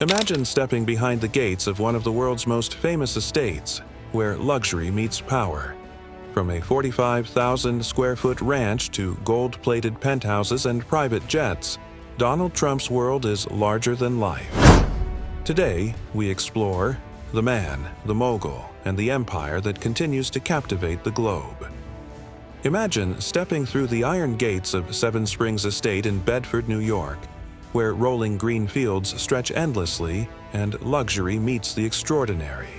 Imagine stepping behind the gates of one of the world's most famous estates, where luxury meets power. From a 45,000-square-foot ranch to gold-plated penthouses and private jets, Donald Trump's world is larger than life. Today, we explore the man, the mogul, and the empire that continues to captivate the globe. Imagine stepping through the iron gates of Seven Springs Estate in Bedford, New York, where rolling green fields stretch endlessly and luxury meets the extraordinary.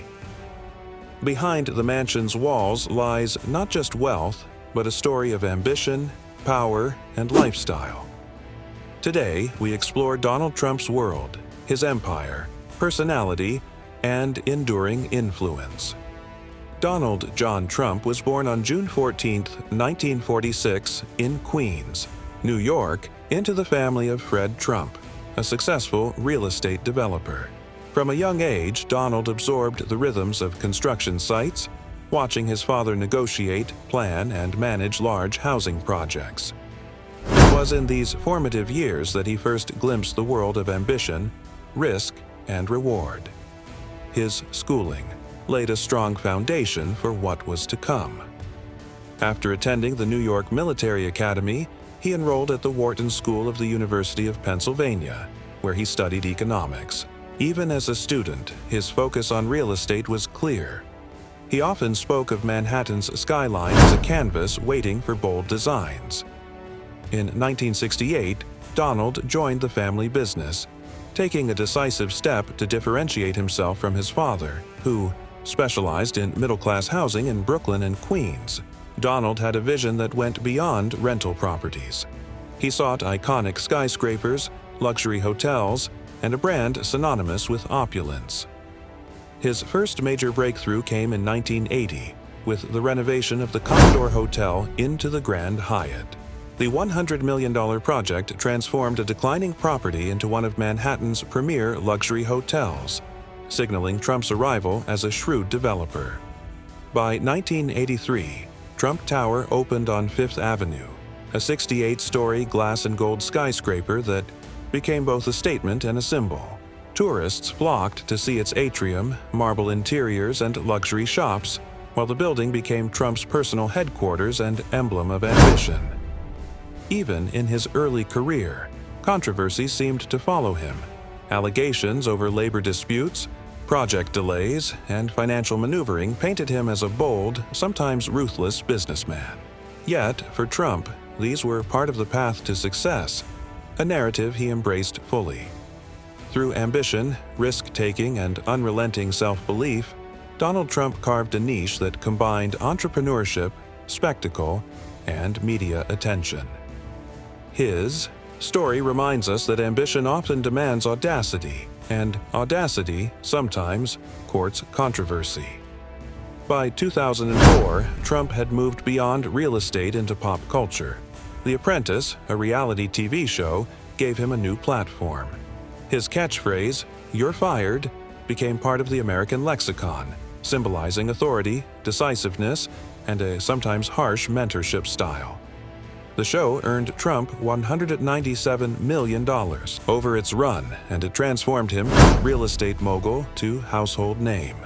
Behind the mansion's walls lies not just wealth, but a story of ambition, power, and lifestyle. Today, we explore Donald Trump's world, his empire, personality, and enduring influence. Donald John Trump was born on June 14, 1946, in Queens, New York, into the family of Fred Trump, a successful real estate developer. From a young age, Donald absorbed the rhythms of construction sites, watching his father negotiate, plan, and manage large housing projects. It was in these formative years that he first glimpsed the world of ambition, risk, and reward. His schooling laid a strong foundation for what was to come. After attending the New York Military Academy, he enrolled at the Wharton School of the University of Pennsylvania, where he studied economics. Even as a student, his focus on real estate was clear. He often spoke of Manhattan's skyline as a canvas waiting for bold designs. In 1968, Donald joined the family business, taking a decisive step to differentiate himself from his father, who specialized in middle-class housing in Brooklyn and Queens. Donald had a vision that went beyond rental properties. He sought iconic skyscrapers, luxury hotels, and a brand synonymous with opulence. His first major breakthrough came in 1980 with the renovation of the Commodore Hotel into the Grand Hyatt. The $100 million project transformed a declining property into one of Manhattan's premier luxury hotels, signaling Trump's arrival as a shrewd developer. By 1983, Trump Tower opened on Fifth Avenue, a 68-story glass and gold skyscraper that became both a statement and a symbol. Tourists flocked to see its atrium, marble interiors, and luxury shops, while the building became Trump's personal headquarters and emblem of ambition. Even in his early career, controversy seemed to follow him. Allegations over labor disputes, project delays, and financial maneuvering painted him as a bold, sometimes ruthless businessman. Yet, for Trump, these were part of the path to success, a narrative he embraced fully. Through ambition, risk-taking, and unrelenting self-belief, Donald Trump carved a niche that combined entrepreneurship, spectacle, and media attention. His story reminds us that ambition often demands audacity, and audacity sometimes courts controversy. By 2004, Trump had moved beyond real estate into pop culture. The Apprentice, a reality TV show, gave him a new platform. His catchphrase, "You're fired," became part of the American lexicon, symbolizing authority, decisiveness, and a sometimes harsh mentorship style. The show earned Trump $197 million over its run, and it transformed him from real estate mogul to household name.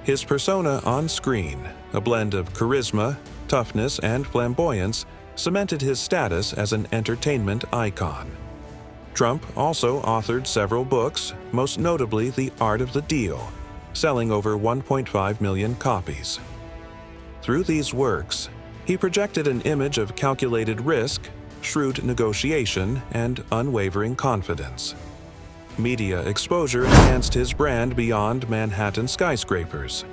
His persona on screen, a blend of charisma, toughness, and flamboyance, cemented his status as an entertainment icon. Trump also authored several books, most notably The Art of the Deal, selling over 1.5 million copies. Through these works, he projected an image of calculated risk, shrewd negotiation, and unwavering confidence. Media exposure enhanced his brand beyond Manhattan skyscrapers.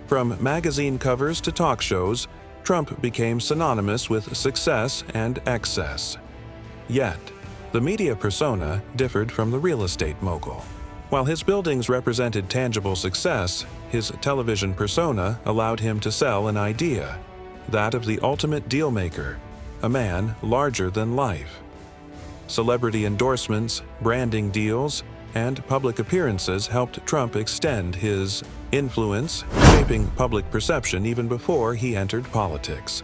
From magazine covers to talk shows, Trump became synonymous with success and excess. Yet, the media persona differed from the real estate mogul. While his buildings represented tangible success, his television persona allowed him to sell an idea, that of the ultimate dealmaker, a man larger than life. Celebrity endorsements, branding deals, and public appearances helped Trump extend his influence, shaping public perception even before he entered politics.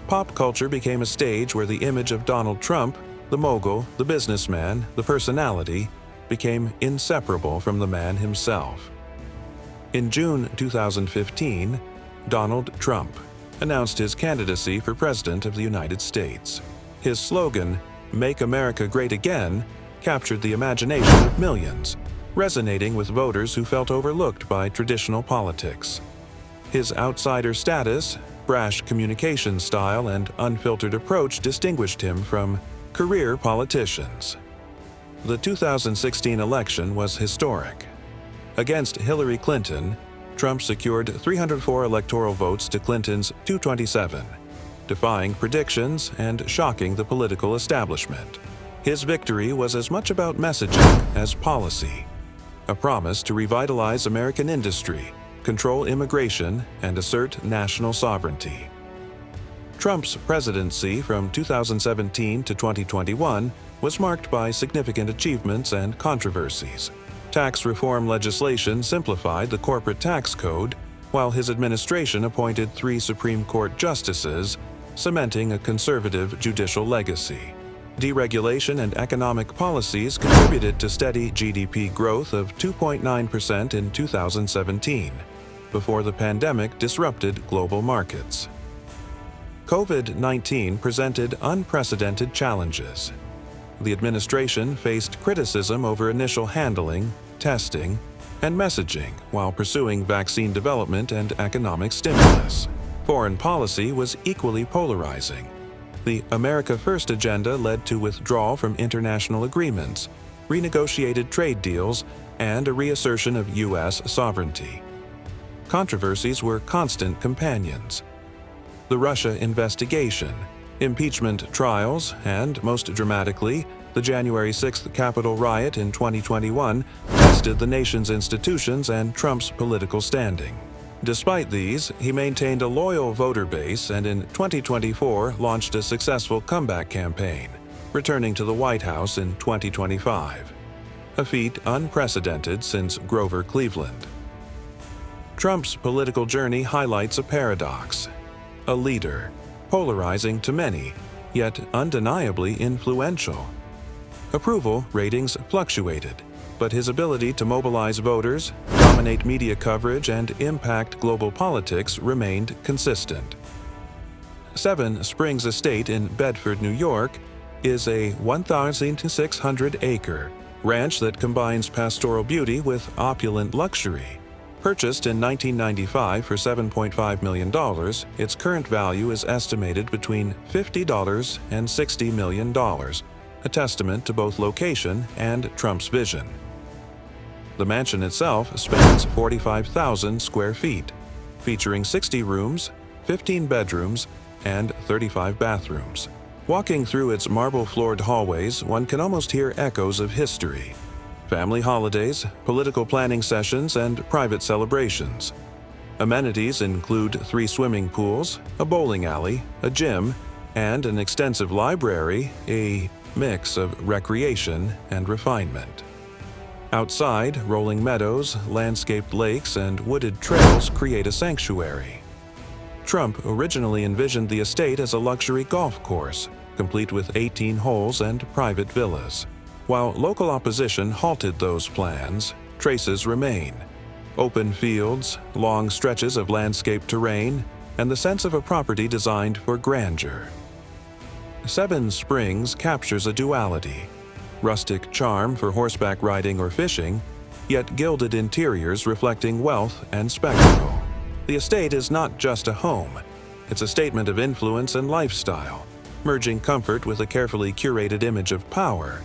Pop culture became a stage where the image of Donald Trump, the mogul, the businessman, the personality, became inseparable from the man himself. In June 2015, Donald Trump announced his candidacy for President of the United States. His slogan, "Make America Great Again," captured the imagination of millions, resonating with voters who felt overlooked by traditional politics. His outsider status, brash communication style, and unfiltered approach distinguished him from career politicians. The 2016 election was historic. Against Hillary Clinton, Trump secured 304 electoral votes to Clinton's 227, defying predictions and shocking the political establishment. His victory was as much about messaging as policy, a promise to revitalize American industry, control immigration, and assert national sovereignty. Trump's presidency from 2017 to 2021 was marked by significant achievements and controversies. Tax reform legislation simplified the corporate tax code, while his administration appointed 3 Supreme Court justices, cementing a conservative judicial legacy. Deregulation and economic policies contributed to steady GDP growth of 2.9% in 2017, before the pandemic disrupted global markets. COVID-19 presented unprecedented challenges. The administration faced criticism over initial handling, testing, and messaging while pursuing vaccine development and economic stimulus. Foreign policy was equally polarizing. The America First agenda led to withdrawal from international agreements, renegotiated trade deals, and a reassertion of U.S. sovereignty. Controversies were constant companions. The Russia investigation, impeachment trials, and, most dramatically, the January 6th Capitol riot in 2021 tested the nation's institutions and Trump's political standing. Despite these, he maintained a loyal voter base and in 2024 launched a successful comeback campaign, returning to the White House in 2025, a feat unprecedented since Grover Cleveland. Trump's political journey highlights a paradox: a leader, polarizing to many, yet undeniably influential. Approval ratings fluctuated, but his ability to mobilize voters, dominate media coverage, and impact global politics remained consistent. 7 Springs Estate in Bedford, New York, is a 1,600-acre ranch that combines pastoral beauty with opulent luxury. Purchased in 1995 for $7.5 million, its current value is estimated between $50 and $60 million, a testament to both location and Trump's vision. The mansion itself spans 45,000 square feet, featuring 60 rooms, 15 bedrooms, and 35 bathrooms. Walking through its marble-floored hallways, one can almost hear echoes of history: family holidays, political planning sessions, and private celebrations. Amenities include 3 swimming pools, a bowling alley, a gym, and an extensive library, a mix of recreation and refinement. Outside, rolling meadows, landscaped lakes, and wooded trails create a sanctuary. Trump originally envisioned the estate as a luxury golf course, complete with 18 holes and private villas. While local opposition halted those plans, traces remain: open fields, long stretches of landscaped terrain, and the sense of a property designed for grandeur. 7 Springs captures a duality: rustic charm for horseback riding or fishing, yet gilded interiors reflecting wealth and spectacle. The estate is not just a home, it's a statement of influence and lifestyle, merging comfort with a carefully curated image of power.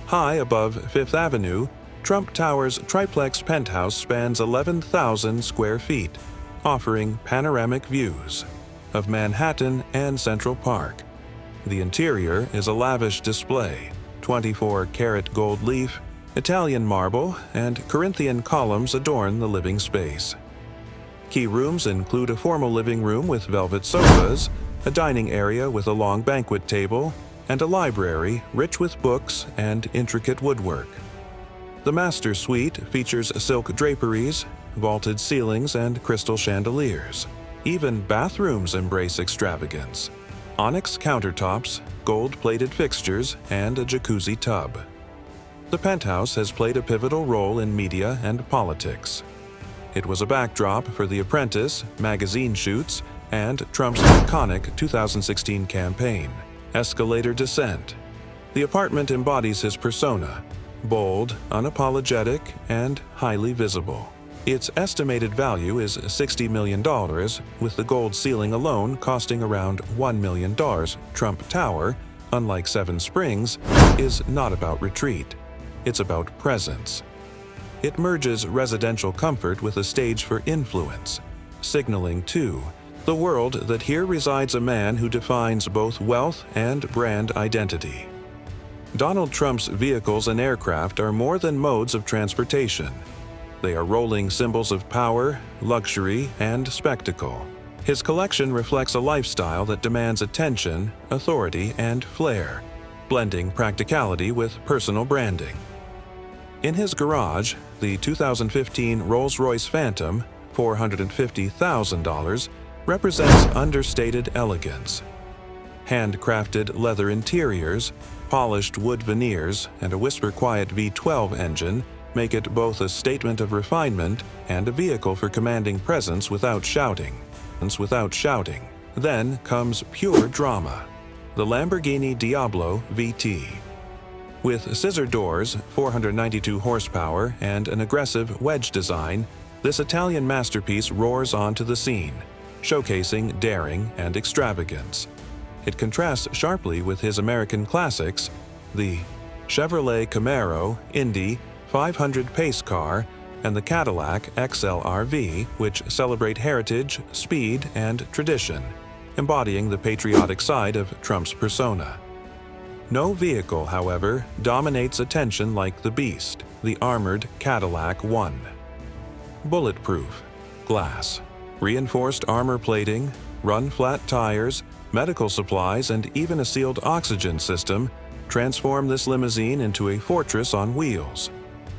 High above Fifth Avenue, Trump Tower's triplex penthouse spans 11,000 square feet, offering panoramic views of Manhattan and Central Park. The interior is a lavish display: 24-karat gold leaf, Italian marble, and Corinthian columns adorn the living space. Key rooms include a formal living room with velvet sofas, a dining area with a long banquet table, and a library rich with books and intricate woodwork. The master suite features silk draperies, vaulted ceilings, and crystal chandeliers. Even bathrooms embrace extravagance: onyx countertops, gold-plated fixtures, and a jacuzzi tub. The penthouse has played a pivotal role in media and politics. It was a backdrop for The Apprentice, magazine shoots, and Trump's iconic 2016 campaign, Escalator Descent. The apartment embodies his persona, bold, unapologetic, and highly visible. Its estimated value is $60 million, with the gold ceiling alone costing around $1 million. Trump Tower, unlike Seven Springs, is not about retreat. It's about presence. It merges residential comfort with a stage for influence, signaling to the world that here resides a man who defines both wealth and brand identity. Donald Trump's vehicles and aircraft are more than modes of transportation. They are rolling symbols of power, luxury, and spectacle. His collection reflects a lifestyle that demands attention, authority, and flair, blending practicality with personal branding. In his garage, the 2015 Rolls-Royce Phantom, $450,000, represents understated elegance. Handcrafted leather interiors, polished wood veneers, and a whisper-quiet V12 engine make it both a statement of refinement and a vehicle for commanding presence without shouting. Then comes pure drama, the Lamborghini Diablo VT. With scissor doors, 492 horsepower, and an aggressive wedge design, this Italian masterpiece roars onto the scene, showcasing daring and extravagance. It contrasts sharply with his American classics, the Chevrolet Camaro, Indy, 500 pace car, and the Cadillac XLRV, which celebrate heritage, speed, and tradition, embodying the patriotic side of Trump's persona. No vehicle, however, dominates attention like the Beast, the armored Cadillac One. Bulletproof, glass, reinforced armor plating, run-flat tires, medical supplies, and even a sealed oxygen system transform this limousine into a fortress on wheels.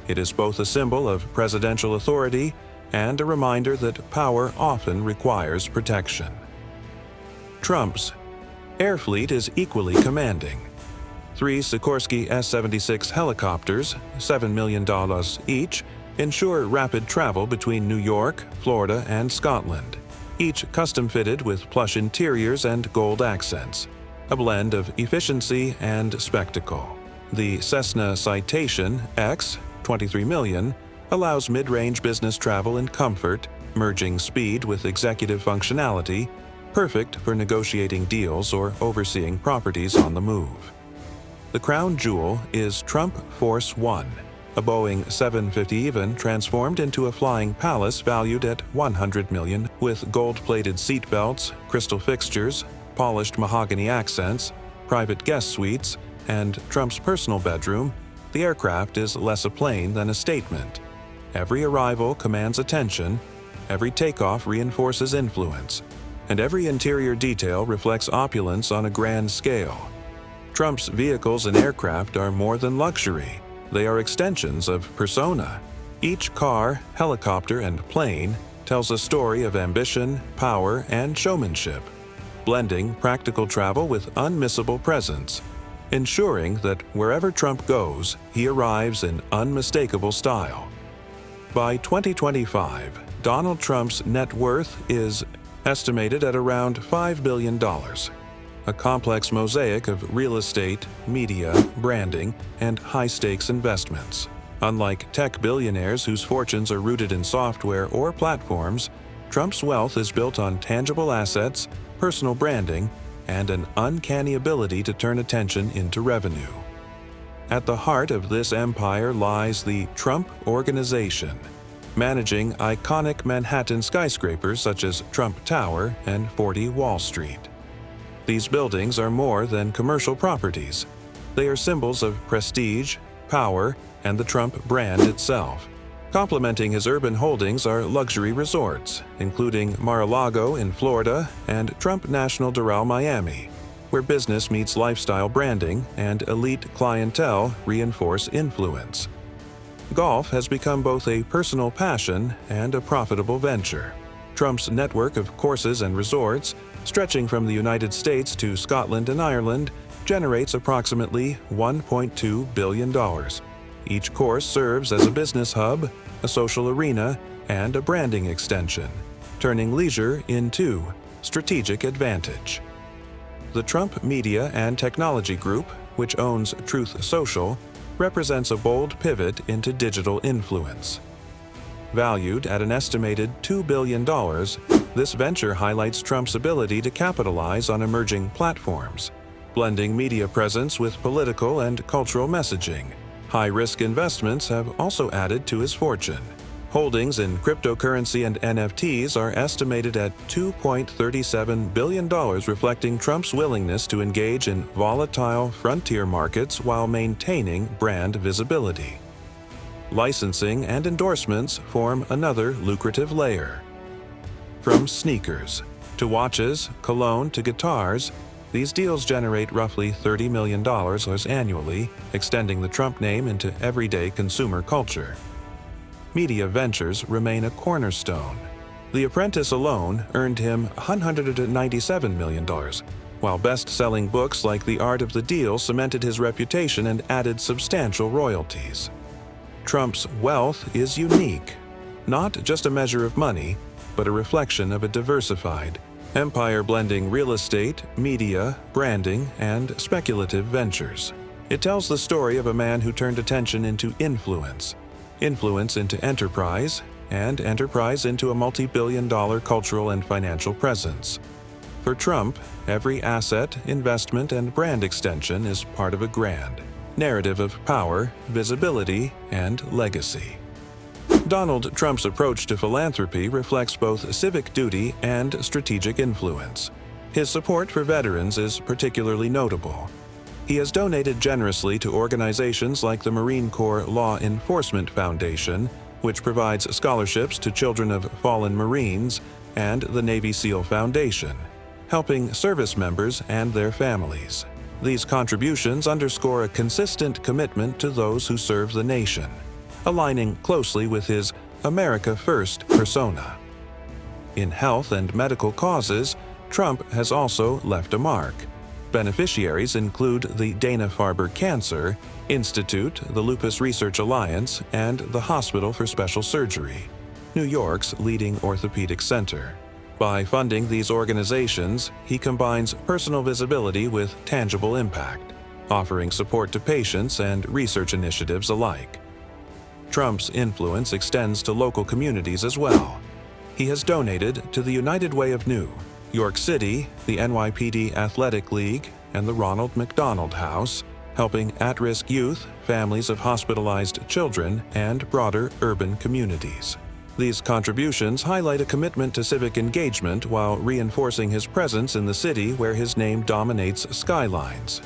It is both a symbol of presidential authority and a reminder that power often requires protection. Trump's air fleet is equally commanding. 3 Sikorsky S-76 helicopters, $7 million each, ensure rapid travel between New York, Florida, and Scotland, each custom-fitted with plush interiors and gold accents, a blend of efficiency and spectacle. The Cessna Citation X, $23 million, allows mid-range business travel and comfort, merging speed with executive functionality, perfect for negotiating deals or overseeing properties on the move. The crown jewel is Trump Force One, a Boeing 750 even transformed into a flying palace valued at $100 million, with gold-plated seatbelts, crystal fixtures, polished mahogany accents, private guest suites, and Trump's personal bedroom. The aircraft is less a plane than a statement. Every arrival commands attention, every takeoff reinforces influence, and every interior detail reflects opulence on a grand scale. Trump's vehicles and aircraft are more than luxury. They are extensions of persona. Each car, helicopter, and plane tells a story of ambition, power, and showmanship, blending practical travel with unmissable presence, ensuring that wherever Trump goes, he arrives in unmistakable style. By 2025, Donald Trump's net worth is estimated at around $5 billion. A complex mosaic of real estate, media, branding, and high-stakes investments. Unlike tech billionaires whose fortunes are rooted in software or platforms, Trump's wealth is built on tangible assets, personal branding, and an uncanny ability to turn attention into revenue. At the heart of this empire lies the Trump Organization, managing iconic Manhattan skyscrapers such as Trump Tower and 40 Wall Street. These buildings are more than commercial properties. They are symbols of prestige, power, and the Trump brand itself. Complementing his urban holdings are luxury resorts, including Mar-a-Lago in Florida and Trump National Doral, Miami, where business meets lifestyle branding and elite clientele reinforce influence. Golf has become both a personal passion and a profitable venture. Trump's network of courses and resorts, stretching from the United States to Scotland and Ireland, generates approximately $1.2 billion. Each course serves as a business hub, a social arena, and a branding extension, turning leisure into strategic advantage. The Trump Media and Technology Group, which owns Truth Social, represents a bold pivot into digital influence. Valued at an estimated $2 billion, this venture highlights Trump's ability to capitalize on emerging platforms, blending media presence with political and cultural messaging. High-risk investments have also added to his fortune. Holdings in cryptocurrency and NFTs are estimated at $2.37 billion, reflecting Trump's willingness to engage in volatile frontier markets while maintaining brand visibility. Licensing and endorsements form another lucrative layer. From sneakers to watches, cologne to guitars, these deals generate roughly $30 million annually, extending the Trump name into everyday consumer culture. Media ventures remain a cornerstone. The Apprentice alone earned him $197 million, while best-selling books like The Art of the Deal cemented his reputation and added substantial royalties. Trump's wealth is unique, not just a measure of money, but a reflection of a diversified empire blending real estate, media, branding, and speculative ventures. It tells the story of a man who turned attention into influence, influence into enterprise, and enterprise into a multi-billion-dollar cultural and financial presence. For Trump, every asset, investment, and brand extension is part of a grand narrative of power, visibility, and legacy. Donald Trump's approach to philanthropy reflects both civic duty and strategic influence. His support for veterans is particularly notable. He has donated generously to organizations like the Marine Corps Law Enforcement Foundation, which provides scholarships to children of fallen Marines, and the Navy SEAL Foundation, helping service members and their families. These contributions underscore a consistent commitment to those who serve the nation, aligning closely with his America First persona. In health and medical causes, Trump has also left a mark. Beneficiaries include the Dana-Farber Cancer Institute, the Lupus Research Alliance, and the Hospital for Special Surgery, New York's leading orthopedic center. By funding these organizations, he combines personal visibility with tangible impact, offering support to patients and research initiatives alike. Trump's influence extends to local communities as well. He has donated to the United Way of New York City, the NYPD Athletic League, and the Ronald McDonald House, helping at-risk youth, families of hospitalized children, and broader urban communities. These contributions highlight a commitment to civic engagement while reinforcing his presence in the city where his name dominates skylines.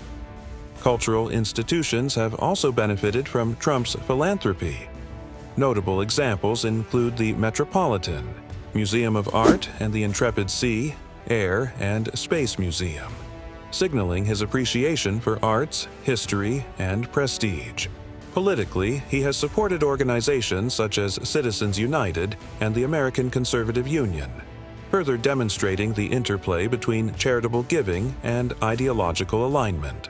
Cultural institutions have also benefited from Trump's philanthropy. Notable examples include the Metropolitan Museum of Art and the Intrepid Sea, Air, and Space Museum, signaling his appreciation for arts, history, and prestige. Politically, he has supported organizations such as Citizens United and the American Conservative Union, further demonstrating the interplay between charitable giving and ideological alignment.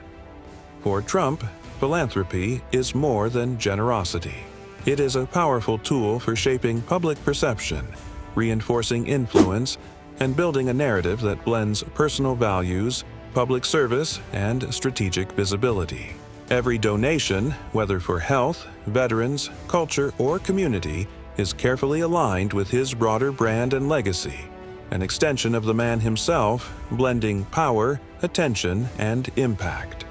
For Trump, philanthropy is more than generosity. It is a powerful tool for shaping public perception, reinforcing influence, and building a narrative that blends personal values, public service, and strategic visibility. Every donation, whether for health, veterans, culture, or community, is carefully aligned with his broader brand and legacy, an extension of the man himself, blending power, attention, and impact.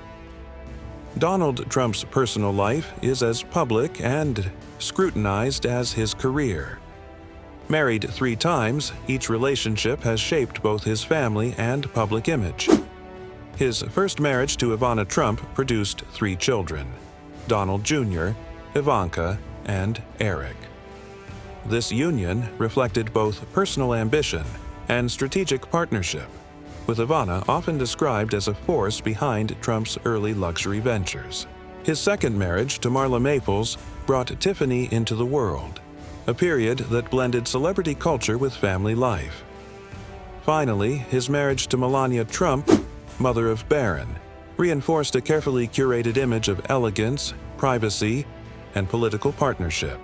Donald Trump's personal life is as public and scrutinized as his career. Married 3 times, each relationship has shaped both his family and public image. His first marriage to Ivana Trump produced 3 children: Donald Jr., Ivanka, and Eric. This union reflected both personal ambition and strategic partnership, with Ivana often described as a force behind Trump's early luxury ventures. His second marriage to Marla Maples brought Tiffany into the world, a period that blended celebrity culture with family life. Finally, his marriage to Melania Trump, mother of Barron, reinforced a carefully curated image of elegance, privacy, and political partnership.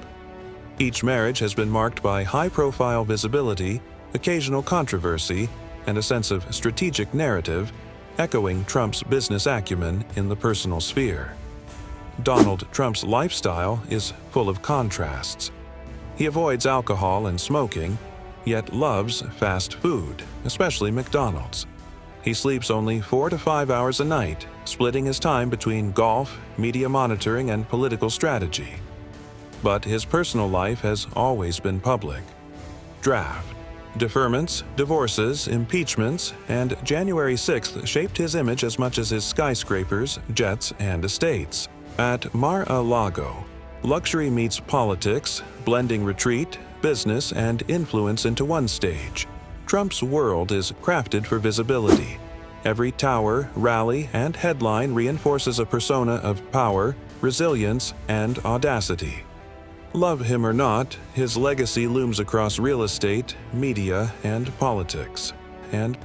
Each marriage has been marked by high-profile visibility, occasional controversy, and a sense of strategic narrative, echoing Trump's business acumen in the personal sphere. Donald Trump's lifestyle is full of contrasts. He avoids alcohol and smoking, yet loves fast food, especially McDonald's. He sleeps only 4 to 5 hours a night, splitting his time between golf, media monitoring, and political strategy. But his personal life has always been public. Draft, deferments, divorces, impeachments, and January 6th shaped his image as much as his skyscrapers, jets, and estates. At Mar-a-Lago, luxury meets politics, blending retreat, business, and influence into one stage. Trump's world is crafted for visibility. Every tower, rally, and headline reinforces a persona of power, resilience, and audacity. Love him or not, his legacy looms across real estate, media, and politics. And